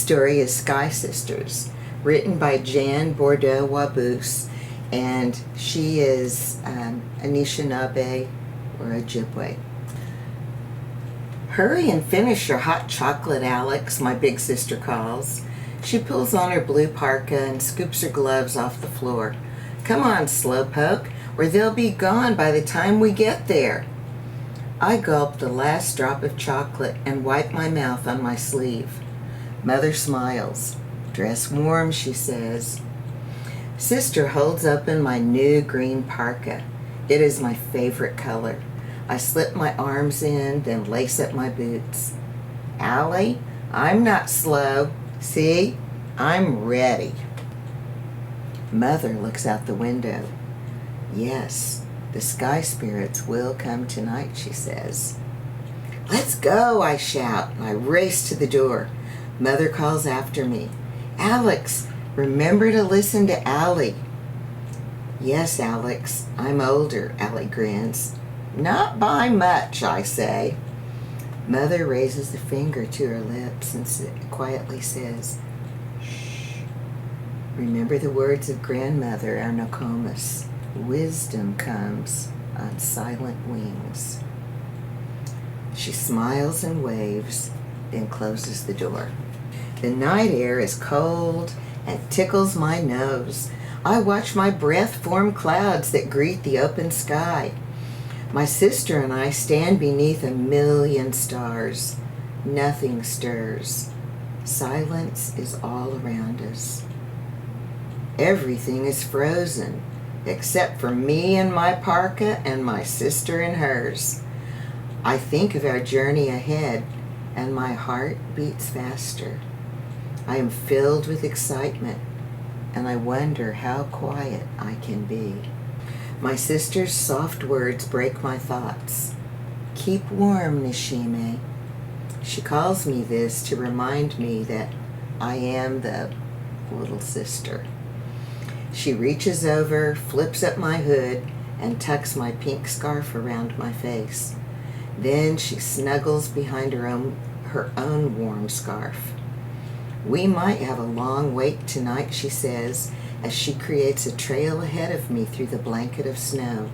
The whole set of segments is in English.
story is Sky Sisters, written by Bourdeau Waboose, and she is a Nishnawbe or Ojibwa. "Hurry and finish your hot chocolate, Alex," my big sister calls. She pulls on her blue parka and scoops her gloves off the floor. "Come on, slowpoke, or they'll be gone by the time we get there." I gulp the last drop of chocolate and wipe my mouth on my sleeve. Mother smiles. "Dress warm," she says. Sister holds open my new green parka. It is my favorite color. I slip my arms in, then lace up my boots. "Allie, I'm not slow. See, I'm ready." Mother looks out the window. "Yes, the sky spirits will come tonight," she says. "Let's go," I shout, and I race to the door. Mother calls after me. "Alex, remember to listen to Allie." "Yes, Alex, I'm older," Allie grins. "Not by much," I say. Mother raises a finger to her lips and quietly says, "Shh. Remember the words of grandmother, our Nokomis. Wisdom comes on silent wings." She smiles and waves, then closes the door. The night air is cold and tickles my nose. I watch my breath form clouds that greet the open sky. My sister and I stand beneath 1,000,000 stars. Nothing stirs. Silence is all around us. Everything is frozen, except for me and my parka and my sister and hers. I think of our journey ahead, and my heart beats faster. I am filled with excitement, and I wonder how quiet I can be. My sister's soft words break my thoughts. "Keep warm, Nishnawbe." She calls me this to remind me that I am the little sister. She reaches over, flips up my hood, and tucks my pink scarf around my face. Then she snuggles behind her own warm scarf. "We might have a long wait tonight," she says, as she creates a trail ahead of me through the blanket of snow.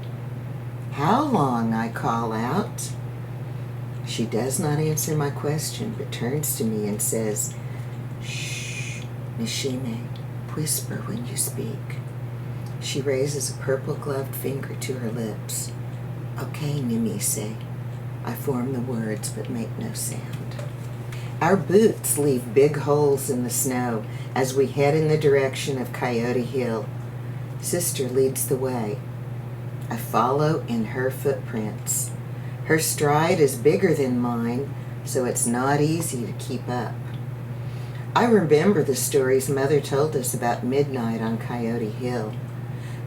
"How long?" I call out. She does not answer my question, but turns to me and says, "Shh, Nishnawbe, whisper when you speak." She raises a purple-gloved finger to her lips. "Okay, Nimise." I form the words but make no sound. Our boots leave big holes in the snow as we head in the direction of Coyote Hill. Sister leads the way. I follow in her footprints. Her stride is bigger than mine, so it's not easy to keep up. I remember the stories Mother told us about midnight on Coyote Hill.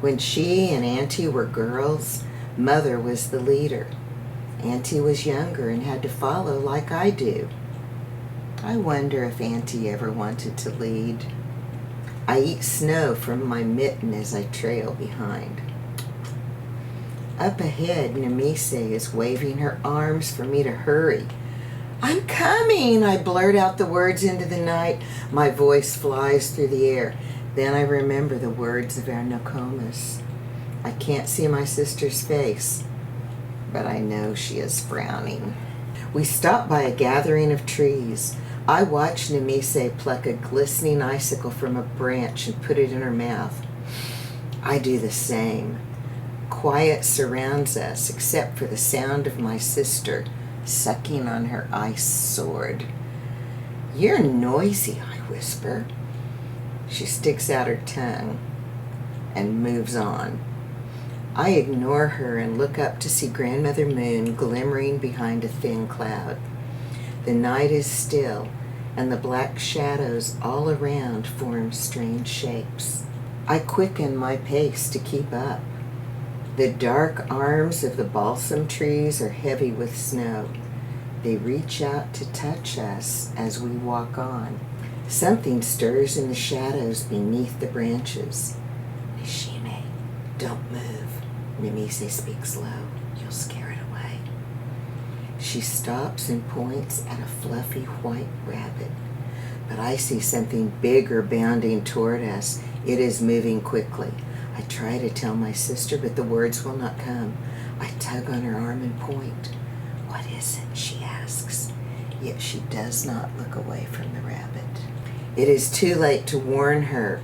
When she and Auntie were girls, Mother was the leader. Auntie was younger and had to follow like I do. I wonder if Auntie ever wanted to lead. I eat snow from my mitten as I trail behind. Up ahead, Nimise is waving her arms for me to hurry. "I'm coming!" I blurt out the words into the night. My voice flies through the air. Then I remember the words of our Nokomis. I can't see my sister's face, but I know she is frowning. We stop by a gathering of trees. I watch Nimise pluck a glistening icicle from a branch and put it in her mouth. I do the same. Quiet surrounds us, except for the sound of my sister sucking on her ice sword. "You're noisy," I whisper. She sticks out her tongue and moves on. I ignore her and look up to see Grandmother Moon glimmering behind a thin cloud. The night is still, and the black shadows all around form strange shapes. I quicken my pace to keep up. The dark arms of the balsam trees are heavy with snow. They reach out to touch us as we walk on. Something stirs in the shadows beneath the branches. "Nishnawbe, don't move," Nimise speaks low. "You'll scare it away." She stops and points at a fluffy white rabbit. but I see something bigger bounding toward us. It is moving quickly. I try to tell my sister, but the words will not come. I tug on her arm and point. What is it? She asks. Yet she does not look away from the rabbit. It is too late to warn her.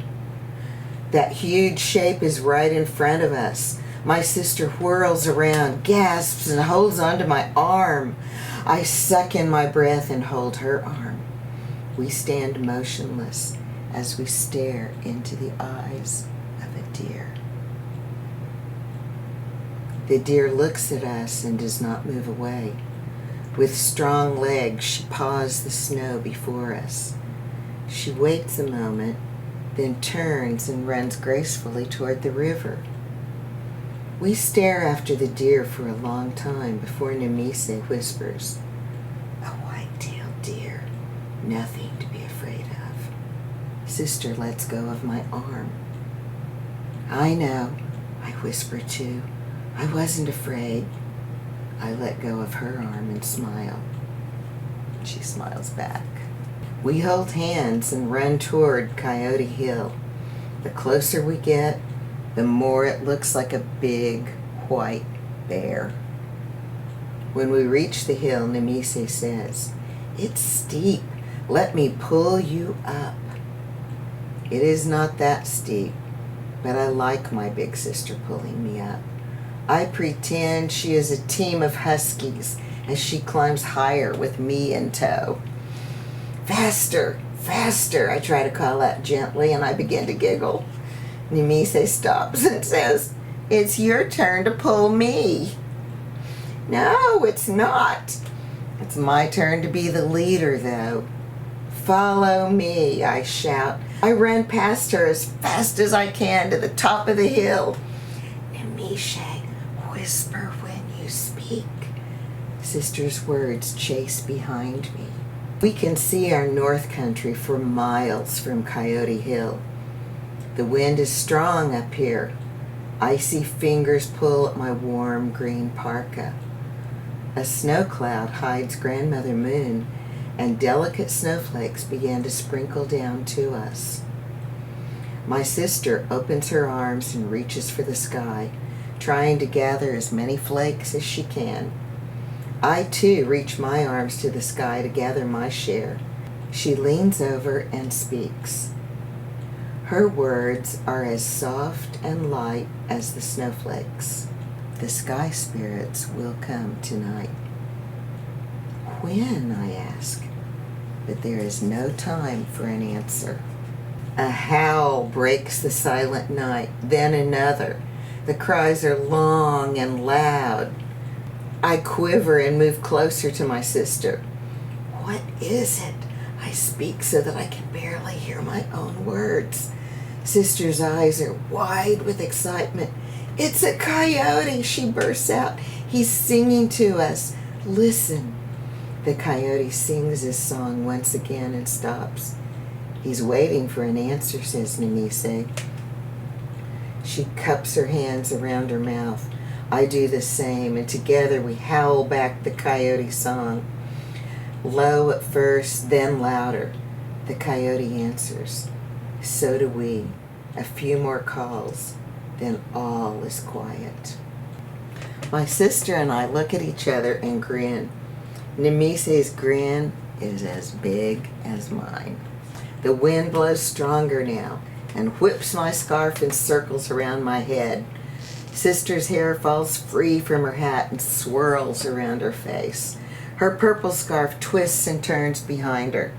That huge shape is right in front of us. My sister whirls around, gasps, and holds onto my arm. I suck in my breath and hold her arm. We stand motionless as we stare into the eyes of a deer. The deer looks at us and does not move away. With strong legs, she paws the snow before us. She waits a moment, then turns and runs gracefully toward the river. We stare after the deer for a long time before Nishnawbe whispers, "A white-tailed deer, nothing to be afraid of." Sister lets go of my arm. "I know," I whisper too. "I wasn't afraid." I let go of her arm and smile. She smiles back. We hold hands and run toward Coyote Hill. The closer we get, the more it looks like a big white bear. When we reach the hill, Nishnawbe says, "It's steep. Let me pull you up." It is not that steep, but I like my big sister pulling me up. I pretend she is a team of huskies as she climbs higher with me in tow. "Faster, faster," I try to call out gently, and I begin to giggle. Nishnawbe stops and says, "It's your turn to pull me." "No, it's not. It's my turn to be the leader, though." "Follow me," I shout. I run past her as fast as I can to the top of the hill. "Nishnawbe, whisper when you speak." Sister's words chase behind me. We can see our north country for miles from Coyote Hill. The wind is strong up here. Icy fingers pull at my warm green parka. A snow cloud hides Grandmother Moon, and delicate snowflakes begin to sprinkle down to us. My sister opens her arms and reaches for the sky, trying to gather as many flakes as she can. I too reach my arms to the sky to gather my share. She leans over and speaks. Her words are as soft and light as the snowflakes. The sky spirits will come tonight. "When?" I ask, but there is no time for an answer. A howl breaks the silent night, then another. The cries are long and loud. I quiver and move closer to my sister. "What is it?" I speak so that I can barely hear my own words. Sister's eyes are wide with excitement. "It's a coyote," she bursts out. "He's singing to us. Listen." The coyote sings his song once again and stops. "He's waiting for an answer," says Nishnawbe. She cups her hands around her mouth. I do the same, and together we howl back the coyote song. Low at first, then louder. The coyote answers. So do we. A few more calls, then all is quiet. My sister and I look at each other and grin. Nishnawbe's grin is as big as mine. The wind blows stronger now and whips my scarf in circles around my head. Sister's hair falls free from her hat and swirls around her face. Her purple scarf twists and turns behind her.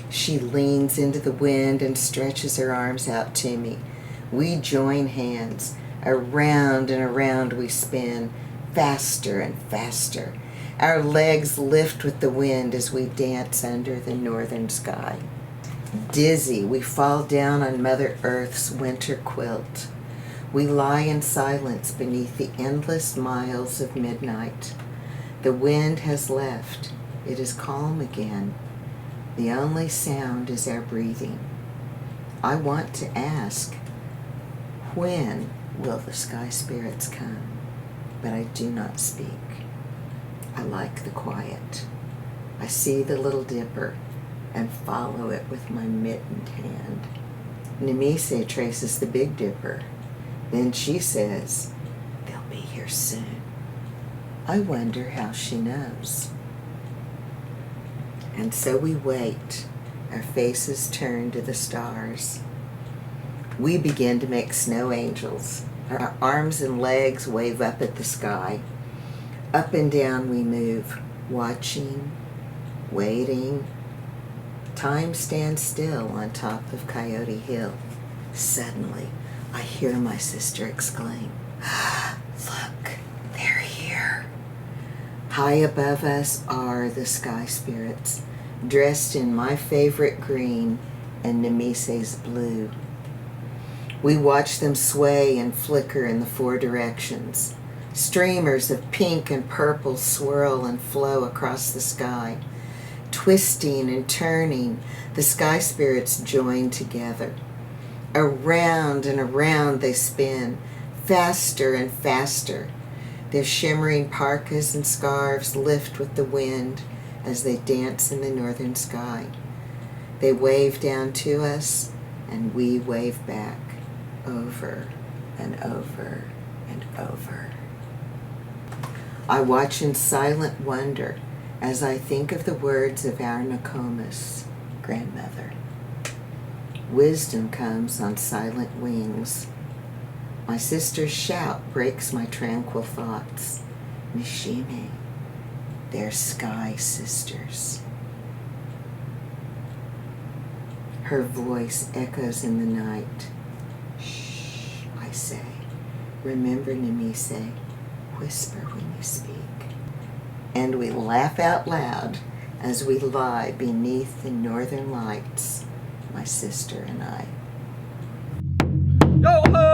She leans into the wind and stretches her arms out to me. We join hands. Around and around we spin, faster and faster. Our legs lift with the wind as we dance under the northern sky. Dizzy, we fall down on Mother Earth's winter quilt. We lie in silence beneath the endless miles of midnight. The wind has left. It is calm again. The only sound is our breathing. I want to ask, when will the sky spirits come? But I do not speak. I like the quiet. I see the Little Dipper. and follow it with my mittened hand. Nemise traces the Big Dipper. Then she says, "They'll be here soon." I wonder how she knows. And so we wait, our faces turned to the stars. We begin to make snow angels. Our arms and legs wave up at the sky. Up and down we move, watching, waiting. Time stands still on top of Coyote Hill. Suddenly, I hear my sister exclaim, "Look, they're here." High above us are the sky spirits, dressed in my favorite green and Nemise's blue. We watch them sway and flicker in the four directions. Streamers of pink and purple swirl and flow across the sky. Twisting and turning, the sky spirits join together. Around and around they spin, faster and faster. Their shimmering parkas and scarves lift with the wind as they dance in the northern sky. They wave down to us, and we wave back, over and over and over. I watch in silent wonder as I think of the words of our Nokomis, grandmother. Wisdom comes on silent wings. My sister's shout breaks my tranquil thoughts. Nishime, they're sky sisters. Her voice echoes in the night. Shh, I say. Remember, Nemise, whisper when you speak. And we laugh out loud as we lie beneath the northern lights, my sister and I. Yo ho!